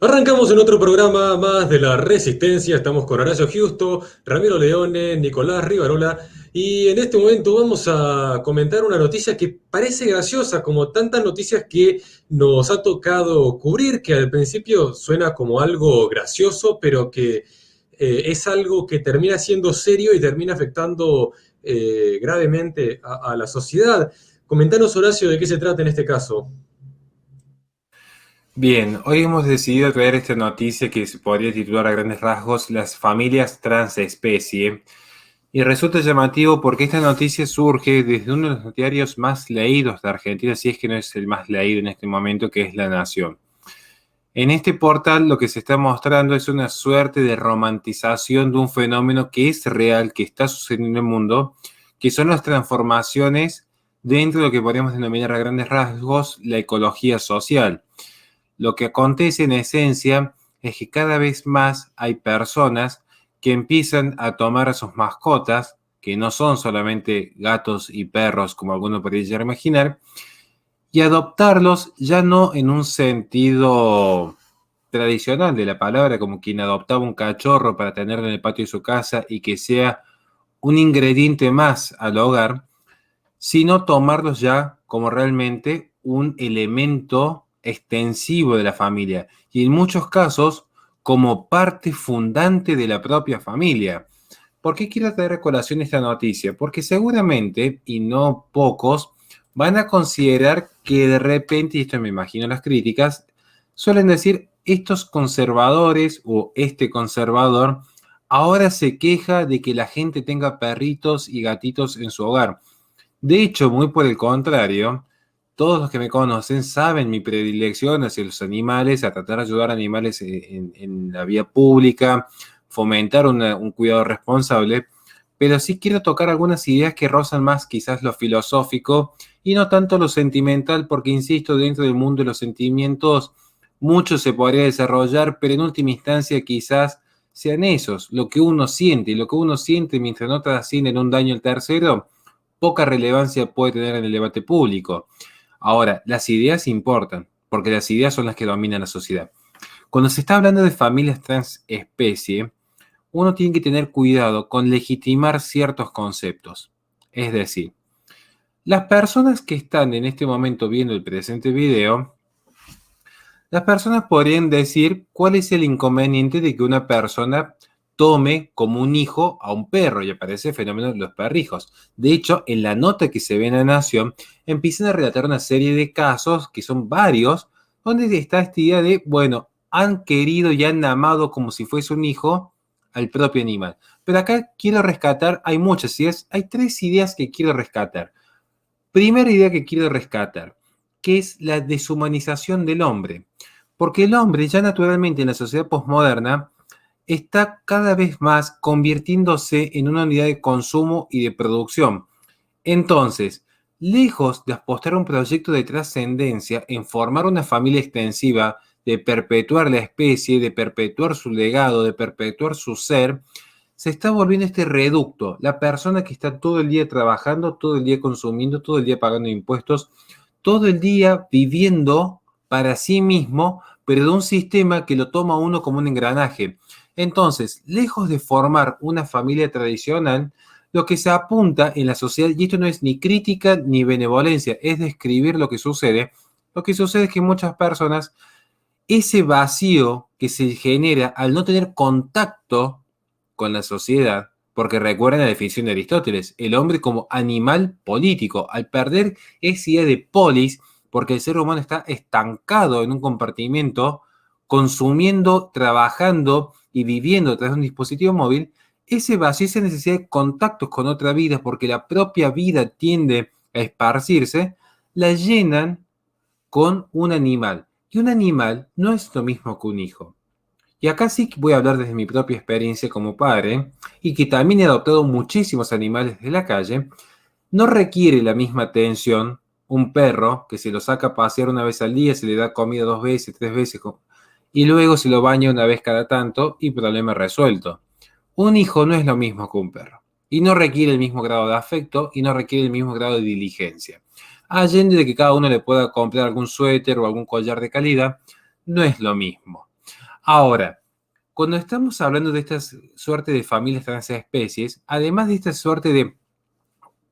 Arrancamos en otro programa más de la Resistencia. Estamos con Horacio Giusto, Ramiro Leone, Nicolás Rivarola. Y en este momento vamos a comentar una noticia que parece graciosa, como tantas noticias que nos ha tocado cubrir, que al principio suena como algo gracioso, pero que es algo que termina siendo serio y termina afectando gravemente a la sociedad. Comentanos, Horacio, de qué se trata en este caso. Bien, hoy hemos decidido traer esta noticia que se podría titular a grandes rasgos Las familias transespecie. Y resulta llamativo porque esta noticia surge desde uno de los noticiarios más leídos de Argentina, si es que no es el más leído en este momento, que es La Nación. En este portal lo que se está mostrando es una suerte de romantización de un fenómeno que es real, que está sucediendo en el mundo, que son las transformaciones dentro de lo que podríamos denominar a grandes rasgos la ecología social. Lo que acontece en esencia es que cada vez más hay personas que empiezan a tomar a sus mascotas, que no son solamente gatos y perros como alguno podría llegar a imaginar, y adoptarlos ya no en un sentido tradicional de la palabra, como quien adoptaba un cachorro para tenerlo en el patio de su casa y que sea un ingrediente más al hogar, sino tomarlos ya como realmente un elemento extensivo de la familia y en muchos casos como parte fundante de la propia familia. ¿Por qué quiero traer a colación esta noticia? Porque seguramente, y no pocos, van a considerar que de repente, y esto me imagino las críticas, suelen decir estos conservadores o este conservador ahora se queja de que la gente tenga perritos y gatitos en su hogar. De hecho, muy por el contrario, todos los que me conocen saben mi predilección hacia los animales, a tratar de ayudar a animales en la vía pública, fomentar un cuidado responsable, pero sí quiero tocar algunas ideas que rozan más quizás lo filosófico y no tanto lo sentimental, porque insisto, dentro del mundo de los sentimientos mucho se podría desarrollar, pero en última instancia quizás sean esos, lo que uno siente, y lo que uno siente mientras no trascienden un daño al tercero poca relevancia puede tener en el debate público. Ahora, las ideas importan, porque las ideas son las que dominan la sociedad. Cuando se está hablando de familias transespecie, uno tiene que tener cuidado con legitimar ciertos conceptos. Es decir, las personas que están en este momento viendo el presente video, las personas podrían decir cuál es el inconveniente de que una persona tome como un hijo a un perro y aparece el fenómeno de los perrijos. De hecho, en la nota que se ve en La Nación, empiezan a relatar una serie de casos, que son varios, donde está esta idea de, bueno, han querido y han amado como si fuese un hijo al propio animal. Pero acá quiero rescatar, hay muchas ideas, hay tres ideas que quiero rescatar. Primera idea que quiero rescatar, que es la deshumanización del hombre. Porque el hombre ya naturalmente en la sociedad posmoderna está cada vez más convirtiéndose en una unidad de consumo y de producción. Entonces, lejos de apostar a un proyecto de trascendencia en formar una familia extensiva, de perpetuar la especie, de perpetuar su legado, de perpetuar su ser, se está volviendo este reducto, la persona que está todo el día trabajando, todo el día consumiendo, todo el día pagando impuestos, todo el día viviendo para sí mismo, pero de un sistema que lo toma uno como un engranaje. Entonces, lejos de formar una familia tradicional, lo que se apunta en la sociedad, y esto no es ni crítica ni benevolencia, es describir lo que sucede es que muchas personas, ese vacío que se genera al no tener contacto con la sociedad, porque recuerden la definición de Aristóteles, el hombre como animal político, al perder esa idea de polis, porque el ser humano está estancado en un compartimento, consumiendo, trabajando y viviendo a través de un dispositivo móvil, ese vacío, esa necesidad de contactos con otra vida, porque la propia vida tiende a esparcirse, la llenan con un animal. Y un animal no es lo mismo que un hijo. Y acá sí que voy a hablar desde mi propia experiencia como padre, y que también he adoptado muchísimos animales de la calle, no requiere la misma atención un perro que se lo saca a pasear una vez al día, se le da comida dos veces, tres veces, y luego se lo baña una vez cada tanto y problema resuelto. Un hijo no es lo mismo que un perro, y no requiere el mismo grado de afecto y no requiere el mismo grado de diligencia. Allende de que cada uno le pueda comprar algún suéter o algún collar de calidad, no es lo mismo. Ahora, cuando estamos hablando de esta suerte de familias transespecies, además de esta suerte de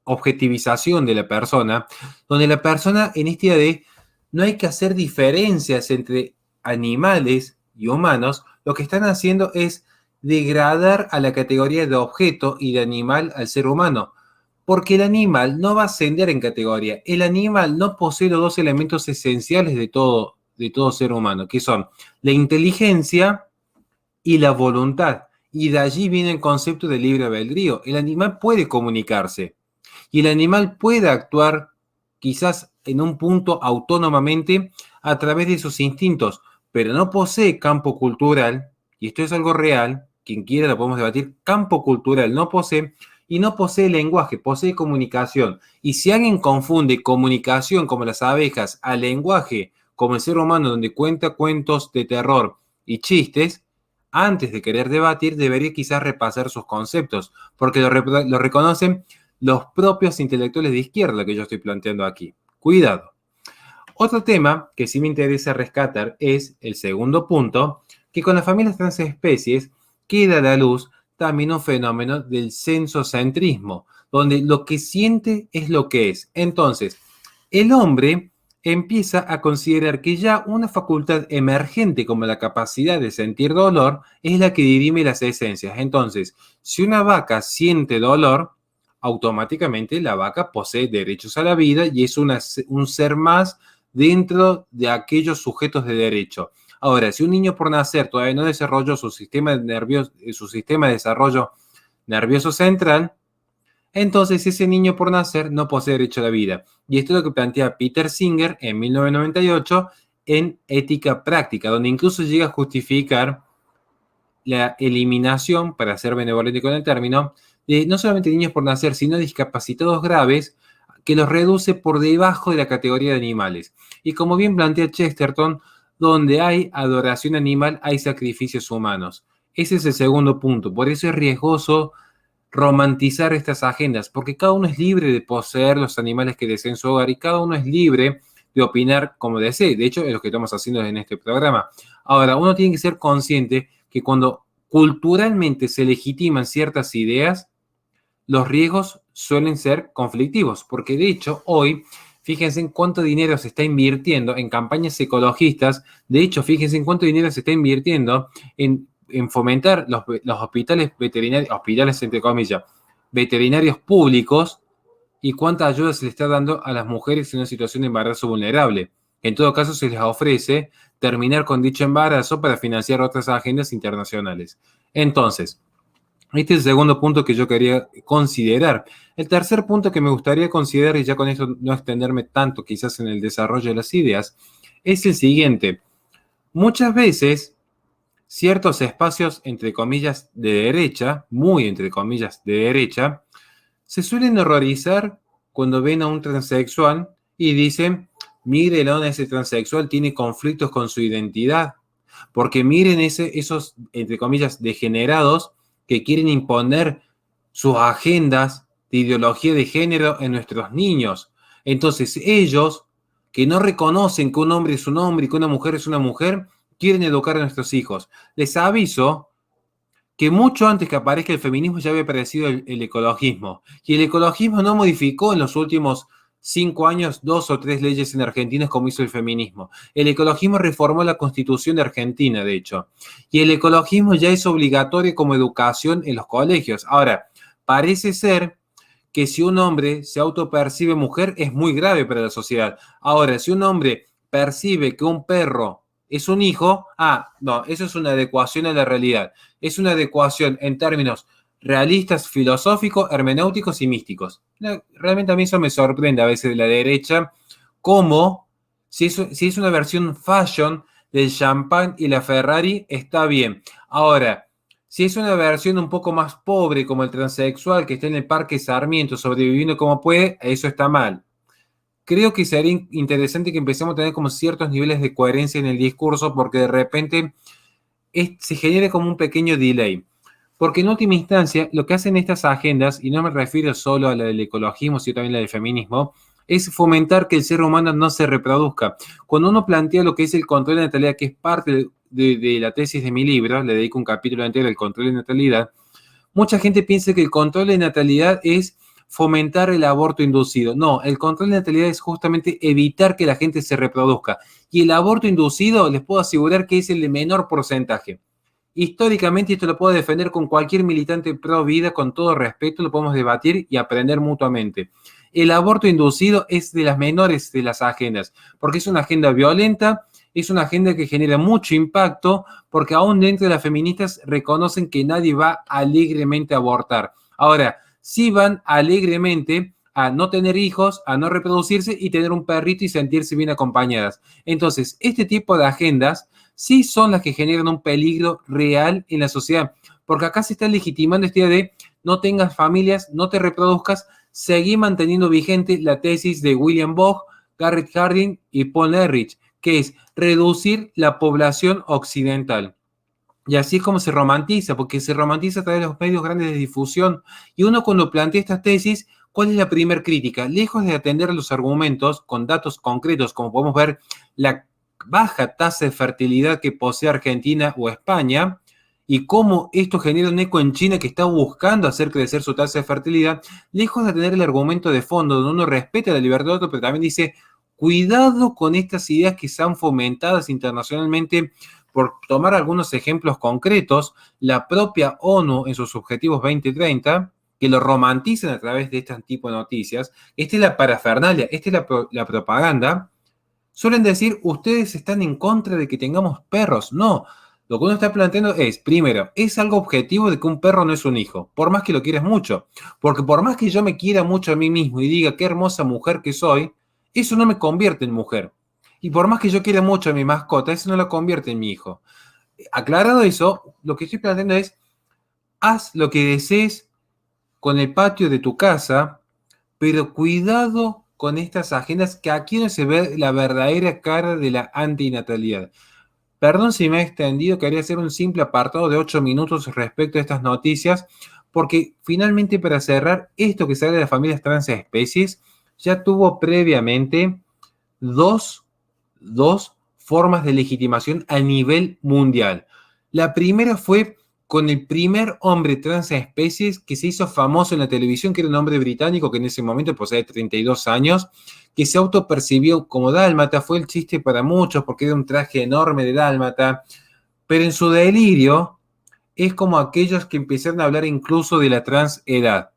objetivización de la persona, donde la persona en esta idea de no hay que hacer diferencias entre animales y humanos, lo que están haciendo es degradar a la categoría de objeto y de animal al ser humano. Porque el animal no va a ascender en categoría. El animal no posee los dos elementos esenciales de todo ser humano, que son la inteligencia y la voluntad. Y de allí viene el concepto de libre albedrío. El animal puede comunicarse y el animal puede actuar quizás en un punto autónomamente a través de sus instintos, pero no posee campo cultural, y esto es algo real, quien quiera lo podemos debatir, campo cultural no posee, y no posee lenguaje, posee comunicación. Y si alguien confunde comunicación como las abejas a lenguaje como el ser humano donde cuenta cuentos de terror y chistes, antes de querer debatir debería quizás repasar sus conceptos, porque lo reconocen los propios intelectuales de izquierda que yo estoy planteando aquí. Cuidado. Otro tema que sí me interesa rescatar es el segundo punto, que con las familias transespecies queda a la luz también un fenómeno del sensocentrismo, donde lo que siente es lo que es. Entonces, el hombre empieza a considerar que ya una facultad emergente como la capacidad de sentir dolor es la que dirime las esencias. Entonces, si una vaca siente dolor, automáticamente la vaca posee derechos a la vida y es un ser más dentro de aquellos sujetos de derecho. Ahora, si un niño por nacer todavía no desarrolló su sistema de desarrollo nervioso central, entonces ese niño por nacer no posee derecho a la vida. Y esto es lo que plantea Peter Singer en 1998 en Ética Práctica, donde incluso llega a justificar la eliminación, para ser benevolente con el término, de no solamente niños por nacer, sino discapacitados graves, que los reduce por debajo de la categoría de animales. Y como bien plantea Chesterton, donde hay adoración animal, hay sacrificios humanos. Ese es el segundo punto. Por eso es riesgoso romantizar estas agendas, porque cada uno es libre de poseer los animales que desee en su hogar y cada uno es libre de opinar como desee. De hecho, es lo que estamos haciendo en este programa. Ahora, uno tiene que ser consciente que cuando culturalmente se legitiman ciertas ideas, los riesgos suelen ser conflictivos, porque de hecho hoy, fíjense en cuánto dinero se está invirtiendo en campañas ecologistas, de hecho, fíjense en cuánto dinero se está invirtiendo en fomentar los hospitales veterinarios, hospitales entre comillas, veterinarios públicos y cuánta ayuda se le está dando a las mujeres en una situación de embarazo vulnerable. En todo caso, se les ofrece terminar con dicho embarazo para financiar otras agendas internacionales. Entonces, este es el segundo punto que yo quería considerar. El tercer punto que me gustaría considerar, y ya con esto no extenderme tanto quizás en el desarrollo de las ideas, es el siguiente. Muchas veces, ciertos espacios, entre comillas, de derecha, muy entre comillas, de derecha, se suelen horrorizar cuando ven a un transexual y dicen, mírenlo, ese transexual tiene conflictos con su identidad, porque miren esos, entre comillas, degenerados que quieren imponer sus agendas de ideología de género en nuestros niños. Entonces ellos, que no reconocen que un hombre es un hombre y que una mujer es una mujer, quieren educar a nuestros hijos. Les aviso que mucho antes que aparezca el feminismo ya había aparecido el ecologismo. Y el ecologismo no modificó en los últimos 5 años 2 o 3 leyes en Argentina como hizo el feminismo. El ecologismo reformó la Constitución de Argentina, de hecho. Y el ecologismo ya es obligatorio como educación en los colegios. Ahora, parece ser que si un hombre se autopercibe mujer es muy grave para la sociedad. Ahora, si un hombre percibe que un perro es un hijo, no, eso es una adecuación a la realidad. Es una adecuación en términos realistas, filosóficos, hermenéuticos y místicos. Realmente a mí eso me sorprende a veces de la derecha, como si es una versión fashion del champán y la Ferrari, está bien. Ahora, si es una versión un poco más pobre, como el transexual que está en el Parque Sarmiento sobreviviendo como puede, eso está mal. Creo que sería interesante que empecemos a tener como ciertos niveles de coherencia en el discurso, porque de repente se genera como un pequeño delay. Porque en última instancia, lo que hacen estas agendas, y no me refiero solo a la del ecologismo, sino también a la del feminismo, es fomentar que el ser humano no se reproduzca. Cuando uno plantea lo que es el control de natalidad, que es parte de la tesis de mi libro, le dedico un capítulo entero al control de natalidad, mucha gente piensa que el control de natalidad es fomentar el aborto inducido. No, el control de natalidad es justamente evitar que la gente se reproduzca. Y el aborto inducido, les puedo asegurar que es el de menor porcentaje. Históricamente, esto lo puedo defender con cualquier militante pro vida, con todo respeto, lo podemos debatir y aprender mutuamente. El aborto inducido es de las menores de las agendas, porque es una agenda violenta, es una agenda que genera mucho impacto, porque aún dentro de las feministas reconocen que nadie va alegremente a abortar. Ahora, sí van alegremente a no tener hijos, a no reproducirse y tener un perrito y sentirse bien acompañadas. Entonces, este tipo de agendas sí son las que generan un peligro real en la sociedad, porque acá se está legitimando esta idea de no tengas familias, no te reproduzcas, seguí manteniendo vigente la tesis de William Bogg, Garrett Hardin y Paul Ehrlich, que es reducir la población occidental. Y así es como se romantiza, porque se romantiza a través de los medios grandes de difusión. Y uno cuando plantea estas tesis, ¿cuál es la primera crítica? Lejos de atender a los argumentos con datos concretos, como podemos ver la baja tasa de fertilidad que posee Argentina o España, y cómo esto genera un eco en China que está buscando hacer crecer su tasa de fertilidad, lejos de tener el argumento de fondo, donde uno respeta la libertad de otro, pero también dice, cuidado con estas ideas que sean fomentadas internacionalmente. Por tomar algunos ejemplos concretos, la propia ONU en sus objetivos 2030, que lo romantizan a través de este tipo de noticias, esta es la parafernalia, esta es la propaganda, suelen decir, ustedes están en contra de que tengamos perros. No, lo que uno está planteando es, primero, es algo objetivo de que un perro no es un hijo, por más que lo quieras mucho, porque por más que yo me quiera mucho a mí mismo y diga qué hermosa mujer que soy, eso no me convierte en mujer. Y por más que yo quiera mucho a mi mascota, eso no la convierte en mi hijo. Aclarado eso, lo que estoy planteando es, haz lo que desees con el patio de tu casa, pero cuidado con estas agendas que aquí no se ve la verdadera cara de la antinatalidad. Perdón si me he extendido, quería hacer un simple apartado de 8 minutos respecto a estas noticias, porque finalmente para cerrar, esto que sale de las familias transespecies ya tuvo previamente dos formas de legitimación a nivel mundial. La primera fue con el primer hombre transespecies que se hizo famoso en la televisión, que era un hombre británico que en ese momento poseía 32 años, que se autopercibió como dálmata. Fue el chiste para muchos porque era un traje enorme de dálmata, pero en su delirio es como aquellos que empezaron a hablar incluso de la transedad.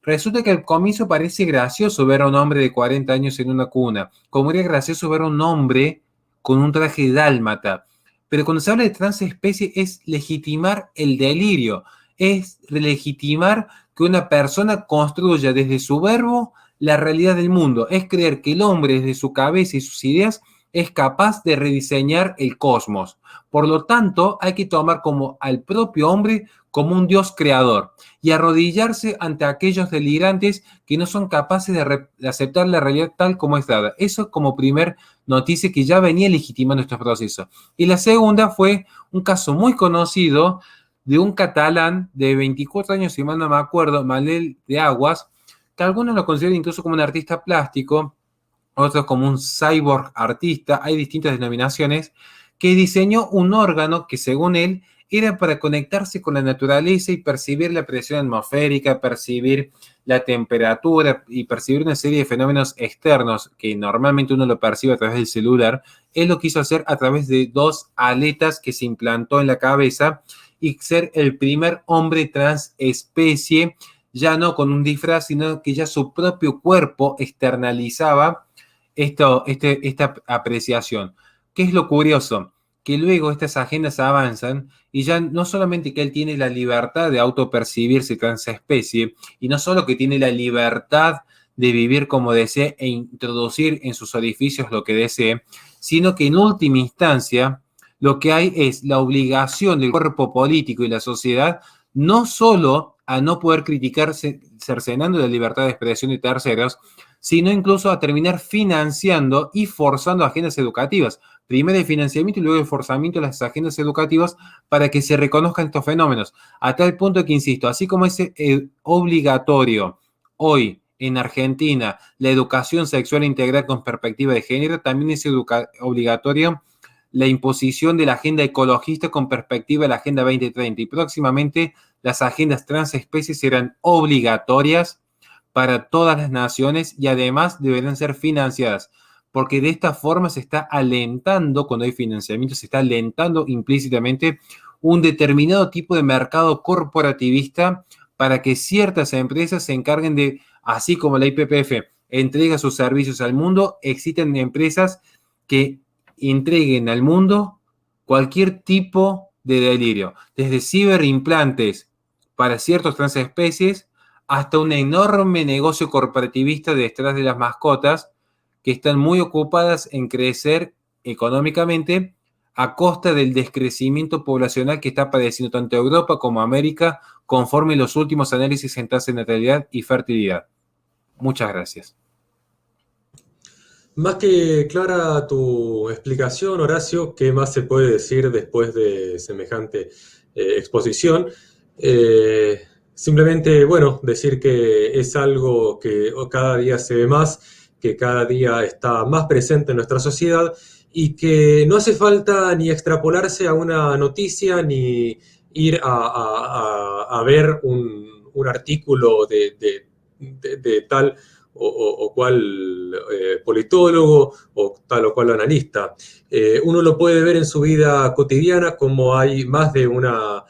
Resulta que al comienzo parece gracioso ver a un hombre de 40 años en una cuna, como era gracioso ver a un hombre con un traje dálmata. Pero cuando se habla de transespecie es legitimar el delirio, es legitimar que una persona construya desde su verbo la realidad del mundo, es creer que el hombre desde su cabeza y sus ideas es capaz de rediseñar el cosmos. Por lo tanto, hay que tomar como al propio hombre como un Dios creador y arrodillarse ante aquellos delirantes que no son capaces de aceptar la realidad tal como es dada. Eso como primer noticia que ya venía legitimando estos procesos. Y la segunda fue un caso muy conocido de un catalán de 24 años, si mal no me acuerdo, Manel de Aguas, que algunos lo consideran incluso como un artista plástico, otros como un cyborg artista, hay distintas denominaciones, que diseñó un órgano que según él era para conectarse con la naturaleza y percibir la presión atmosférica, percibir la temperatura y percibir una serie de fenómenos externos que normalmente uno lo percibe a través del celular. Él lo quiso hacer a través de dos aletas que se implantó en la cabeza y ser el primer hombre transespecie, ya no con un disfraz, sino que ya su propio cuerpo externalizaba esta apreciación. ¿Qué es lo curioso? Que luego estas agendas avanzan y ya no solamente que él tiene la libertad de autopercibirse transespecie, y no solo que tiene la libertad de vivir como desee e introducir en sus orificios lo que desee, sino que en última instancia lo que hay es la obligación del cuerpo político y la sociedad no solo a no poder criticarse cercenando la libertad de expresión de terceros, sino incluso a terminar financiando y forzando agendas educativas. Primero el financiamiento y luego el forzamiento de las agendas educativas para que se reconozcan estos fenómenos. A tal punto que, insisto, así como es obligatorio hoy en Argentina la educación sexual integral con perspectiva de género, también es obligatorio la imposición de la agenda ecologista con perspectiva de la Agenda 2030 y próximamente las agendas transespecies serán obligatorias para todas las naciones y además deberán ser financiadas, porque de esta forma se está alentando, cuando hay financiamiento, se está alentando implícitamente un determinado tipo de mercado corporativista para que ciertas empresas se encarguen de, así como la IPPF entrega sus servicios al mundo, existen empresas que entreguen al mundo cualquier tipo de delirio, desde ciberimplantes para ciertos transespecies hasta un enorme negocio corporativista detrás de las mascotas que están muy ocupadas en crecer económicamente a costa del descrecimiento poblacional que está padeciendo tanto Europa como América conforme los últimos análisis en tasa de natalidad y fertilidad. Muchas gracias. Más que clara tu explicación, Horacio, ¿qué más se puede decir después de semejante exposición? Simplemente, bueno, decir que es algo que cada día se ve más, que cada día está más presente en nuestra sociedad y que no hace falta ni extrapolarse a una noticia ni ir a ver un artículo de tal o cual politólogo o tal o cual analista. Uno lo puede ver en su vida cotidiana como hay más de una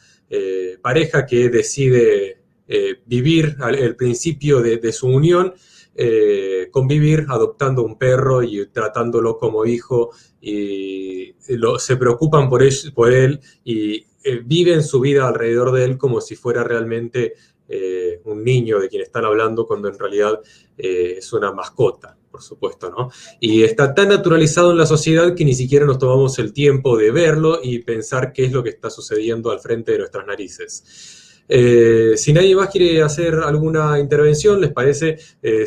pareja que decide vivir el principio de su unión, convivir adoptando un perro y tratándolo como hijo y se preocupan por él y viven su vida alrededor de él como si fuera realmente un niño de quien están hablando cuando en realidad es una mascota, por supuesto, ¿no? Y está tan naturalizado en la sociedad que ni siquiera nos tomamos el tiempo de verlo y pensar qué es lo que está sucediendo al frente de nuestras narices. Si nadie más quiere hacer alguna intervención, ¿les parece?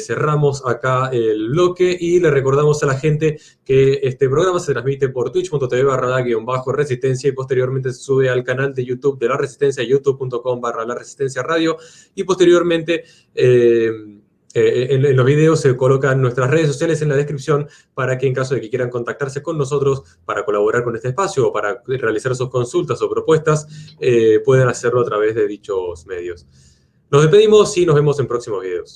Cerramos acá el bloque y le recordamos a la gente que este programa se transmite por twitch.tv/la-resistencia y posteriormente se sube al canal de YouTube de La Resistencia, youtube.com/La Resistencia Radio y posteriormente en los videos se colocan nuestras redes sociales en la descripción para que en caso de que quieran contactarse con nosotros para colaborar con este espacio o para realizar sus consultas o propuestas, puedan hacerlo a través de dichos medios. Nos despedimos y nos vemos en próximos videos.